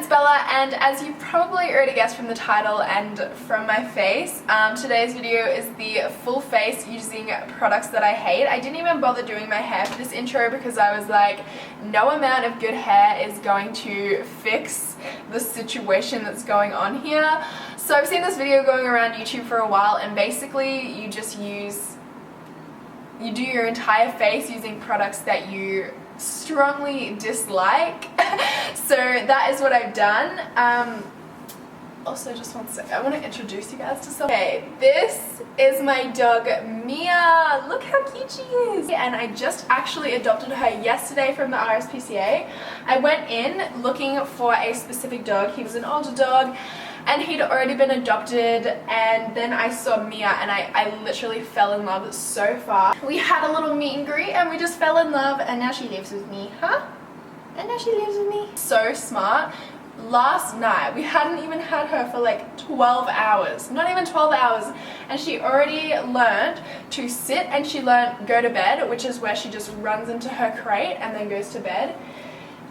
Bella, and as you probably already guessed from the title and from my face, today's video is the full face using products that I hate. I didn't even bother doing my hair for this intro because I was like, no amount of good hair is going to fix the situation that's going on here. So I've seen this video going around YouTube for a while, and basically you do your entire face using products that you strongly dislike. So that is what I've done. Also, just one sec, I want to introduce you guys to someone. Okay, this is my dog Mia. Look how cute she is. And I just actually adopted her yesterday from the RSPCA. I went in looking for a specific dog. He was an older dog and he'd already been adopted, and then I saw Mia and I literally fell in love so fast. We had a little meet and greet and we just fell in love, and now she lives with me, and now she lives with me. So smart. Last night, we hadn't even had her for like 12 hours, not even 12 hours, and she already learned to sit, and she learned go to bed, which is where she just runs into her crate and then goes to bed.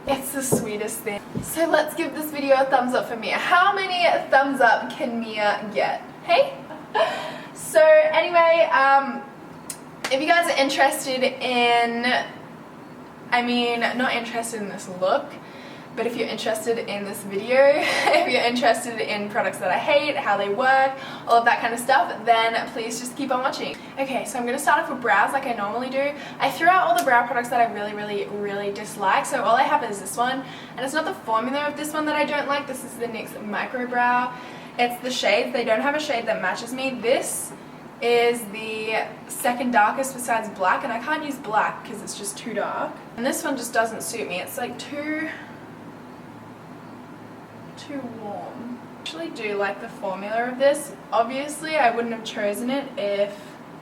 It's the sweetest thing. So let's give this video a thumbs up for Mia. How many thumbs up can Mia get? Hey? So anyway, if you guys are interested in, not interested in this look, but if you're interested in this video, if you're interested in products that I hate, how they work, all of that kind of stuff, then please just keep on watching. Okay, so I'm going to start off with brows like I normally do. I threw out all the brow products that I really dislike, so all I have is this one, and it's not the formula of this one that I don't like. This is the NYX Micro Brow. It's the shades. They don't have a shade that matches me. This is the second darkest besides black, and I can't use black because it's just too dark. And this one just doesn't suit me. It's like too warm. I actually do like the formula of this. Obviously I wouldn't have chosen it if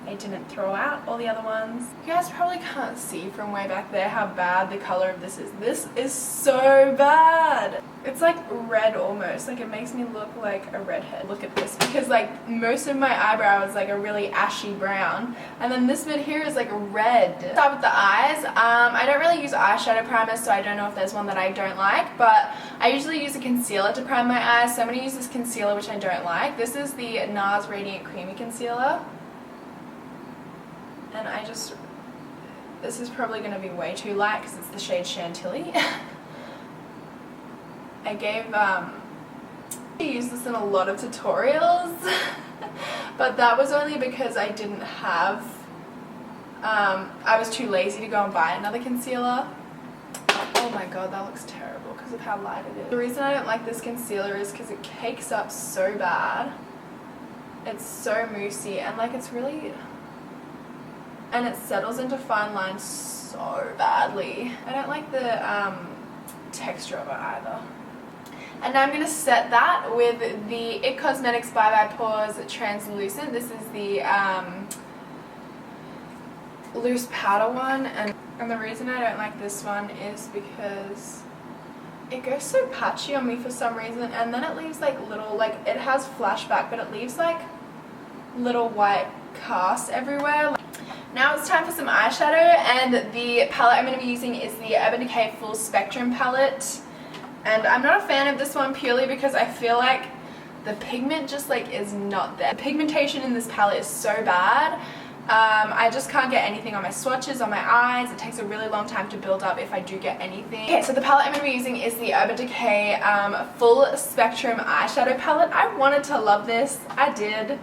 I didn't throw out all the other ones. You guys probably can't see from way back there how bad the color of this is. This is so bad. It's like red almost, like it makes me look like a redhead. Look at this, because like most of my eyebrow is like a really ashy brown, and then this bit here is like red. Start with the eyes. I don't really use eyeshadow primers, so I don't know if there's one that I don't like, but I usually use a concealer to prime my eyes, so I'm going to use this concealer which I don't like. This is the NARS Radiant Creamy Concealer. And this is probably going to be way too light because it's the shade Chantilly. I used this in a lot of tutorials, but that was only because I didn't have, I was too lazy to go and buy another concealer. Oh my god, that looks terrible because of how light it is. The reason I don't like this concealer is because it cakes up so bad. It's so moussey, and like it's really, and it settles into fine lines so badly. I don't like the texture of it either. And now I'm going to set that with the IT Cosmetics Bye Bye Pores Translucent. This is the loose powder one, and the reason I don't like this one is because it goes so patchy on me for some reason, and then it leaves like little, like it has flashback, but it leaves like little white casts everywhere. Now it's time for some eyeshadow, and the palette I'm going to be using is the Urban Decay Full Spectrum palette. And I'm not a fan of this one purely because I feel like the pigment just like is not there. The pigmentation in this palette is so bad. I just can't get anything on my swatches, on my eyes. It takes a really long time to build up if I do get anything. Okay, so the palette I'm going to be using is the Urban Decay Full Spectrum Eyeshadow Palette. I wanted to love this. I did.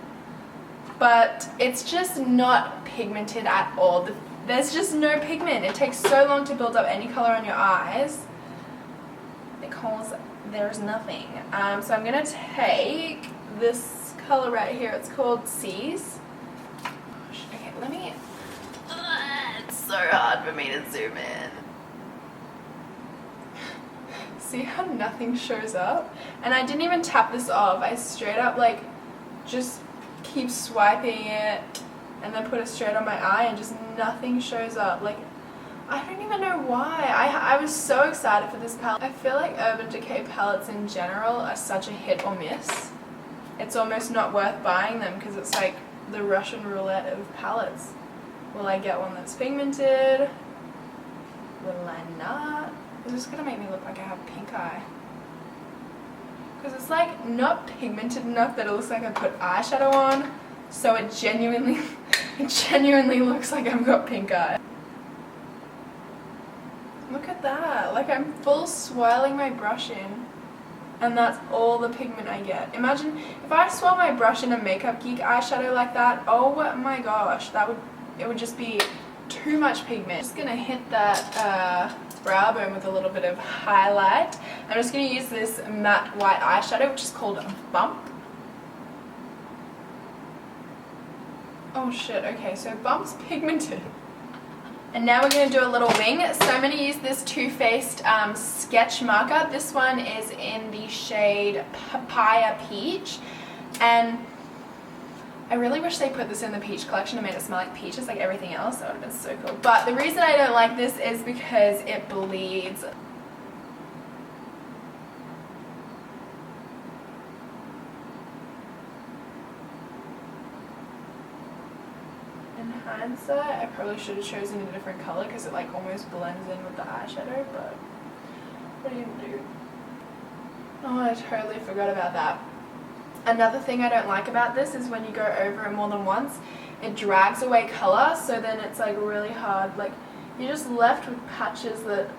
But it's just not pigmented at all. There's just no pigment. It takes so long to build up any color on your eyes because there's nothing. So I'm going to take this color right here. It's called Seas. Okay, let me... it's so hard for me to zoom in. See how nothing shows up? And I didn't even tap this off. I straight up like just keep swiping it and then put it straight on my eye, and just nothing shows up. Like, I don't even know why. I was so excited for this palette. I feel like Urban Decay palettes in general are such a hit or miss. It's almost not worth buying them because it's like the Russian roulette of palettes. Will I get one that's pigmented? Will I not? Is this gonna make me look like I have pink eye? because it's like not pigmented enough that it looks like I put eyeshadow on, so it genuinely looks like I've got pink eye. Look at that, like I'm full swirling my brush in, and that's all the pigment I get. Imagine if I swirl my brush in a Makeup Geek eyeshadow like that, oh my gosh, it would just be too much pigment. I'm just gonna hit that brow bone with a little bit of highlight. I'm just gonna use this matte white eyeshadow, which is called Bump. Oh shit, okay, so Bump's pigmented. And now we're going to do a little wing. So I'm going to use this Too Faced sketch marker. This one is in the shade Papaya Peach. And I really wish they put this in the peach collection and made it smell like peaches like everything else. That would have been so cool. But the reason I don't like this is because it bleeds. In hindsight, I probably should have chosen a different color because it like almost blends in with the eyeshadow, but what are you gonna do? Oh, I totally forgot about that. Another thing I don't like about this is when you go over it more than once, it drags away color, so then it's like really hard. Like you're just left with patches that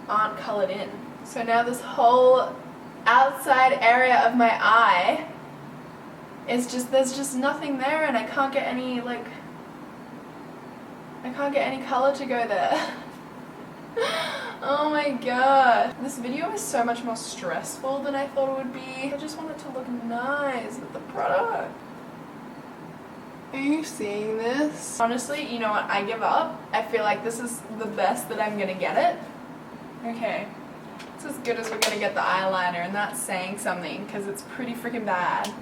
aren't colored in. So now this whole outside area of my eye is just, there's just nothing there, and I can't get any color to go there. Oh my god. This video is so much more stressful than I thought it would be. I just want it to look nice with the product. Are you seeing this? Honestly, you know what? I give up. I feel like this is the best that I'm gonna get it. Okay. It's as good as we're gonna get the eyeliner, and that's saying something because it's pretty freaking bad.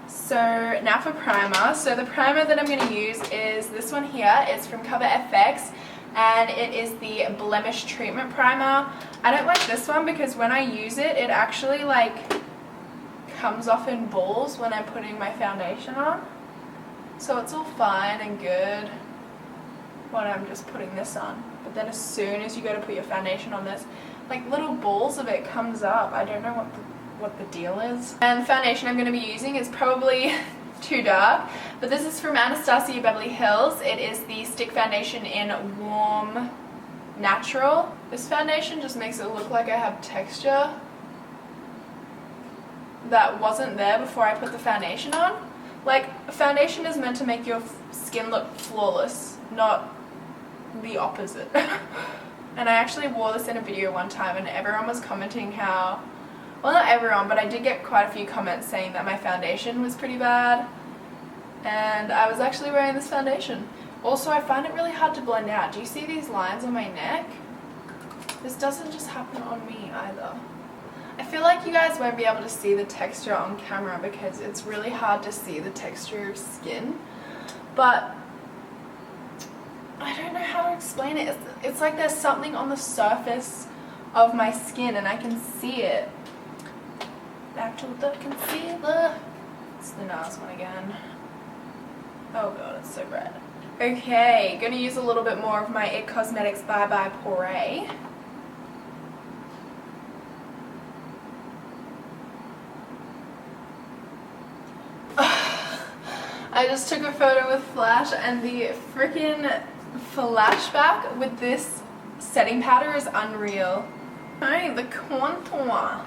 So now for primer. So the primer that I'm going to use is this one here. It's from Cover FX, and it is the Blemish Treatment Primer. I don't like this one because when I use it, it actually like comes off in balls when I'm putting my foundation on. So it's all fine and good when I'm just putting this on. But then as soon as you go to put your foundation on this, like little balls of it comes up. I don't know what the deal is. And the foundation I'm going to be using is probably too dark, but this is from Anastasia Beverly Hills. It is the stick foundation in Warm Natural. This foundation just makes it look like I have texture that wasn't there before I put the foundation on. Like, foundation is meant to make your skin look flawless, not the opposite. And I actually wore this in a video one time, and everyone was commenting how, well, not everyone, but I did get quite a few comments saying that my foundation was pretty bad, and I was actually wearing this foundation. Also, I find it really hard to blend out. Do you see these lines on my neck? This doesn't just happen on me either. I feel like you guys won't be able to see the texture on camera because it's really hard to see the texture of skin, but I don't know how to explain it. It's like there's something on the surface of my skin and I can see it. Back to the concealer. It's the NARS one again. Oh god, it's so red. Okay, gonna use a little bit more of my IT Cosmetics Bye Bye Poré. I just took a photo with flash, and the freaking flashback with this setting powder is unreal. Alright, the contour.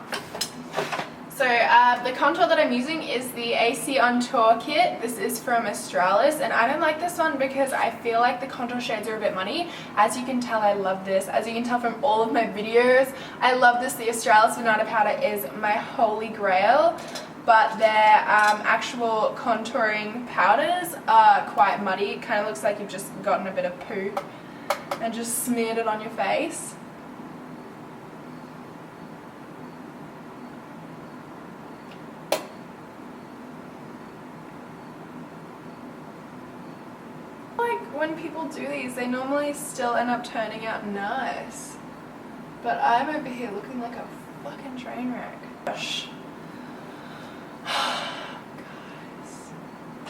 So the contour that I'm using is the AC On Tour kit. This is from Australis, and I don't like this one because I feel like the contour shades are a bit muddy. As you can tell, I love this. As you can tell from all of my videos, I love this. The Australis Banana Powder is my holy grail, but their actual contouring powders are quite muddy. It kind of looks like you've just gotten a bit of poo and just smeared it on your face. When people do these, they normally still end up turning out nice. But I'm over here looking like a fucking train wreck. Gosh. Guys.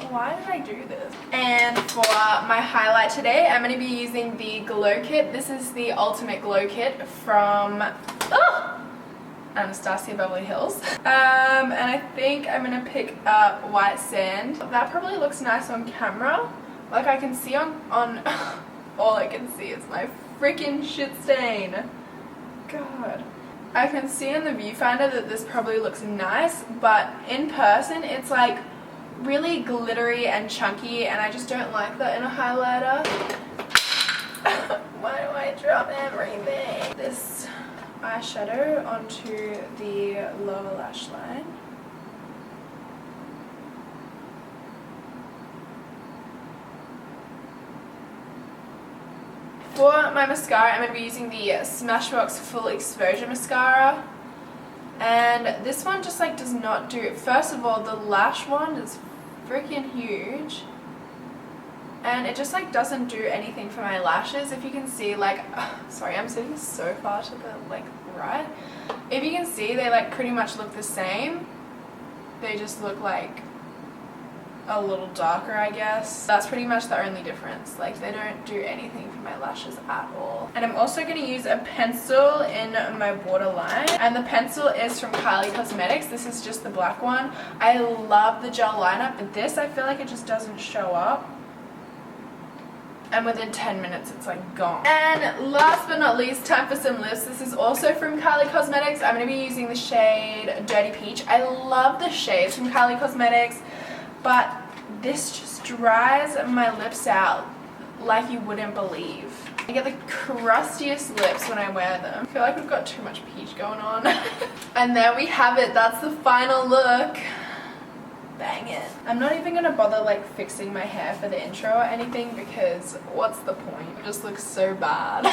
Why did I do this? And for my highlight today, I'm going to be using the Glow Kit. This is the Ultimate Glow Kit from Anastasia Beverly Hills. And I think I'm gonna pick up White Sand. That probably looks nice on camera. Like I can see on all I can see is my freaking shit stain. God. I can see in the viewfinder that this probably looks nice, but in person it's like really glittery and chunky, and I just don't like that in a highlighter. Why do I drop everything? This eyeshadow onto the lower lash line. For my mascara, I'm going to be using the Smashbox Full Exposure Mascara. And this one just like does not do it. First of all, the lash one is freaking huge. And it just like doesn't do anything for my lashes. If you can see, like, sorry, I'm sitting so far to the like right. If you can see, they like pretty much look the same. They just look like a little darker, I guess. That's pretty much the only difference. Like, they don't do anything for my lashes at all. And I'm also going to use a pencil in my waterline, and the pencil is from Kylie Cosmetics. This is just the black one. I love the gel liner, but this I feel like it just doesn't show up, and within 10 minutes it's like gone. And last but not least, time for some lips. This is also from Kylie Cosmetics. I'm going to be using the shade Dirty Peach. I love the shades from Kylie Cosmetics, but this just dries my lips out like you wouldn't believe. I get the crustiest lips when I wear them. I feel like we've got too much peach going on. And there we have it. That's the final look. Bang it. I'm not even gonna bother like fixing my hair for the intro or anything, because what's the point? It just looks so bad.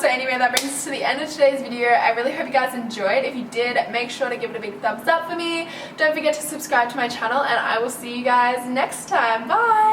So anyway, that brings us to the end of today's video. I really hope you guys enjoyed. If you did, make sure to give it a big thumbs up for me. Don't forget to subscribe to my channel, and I will see you guys next time. Bye!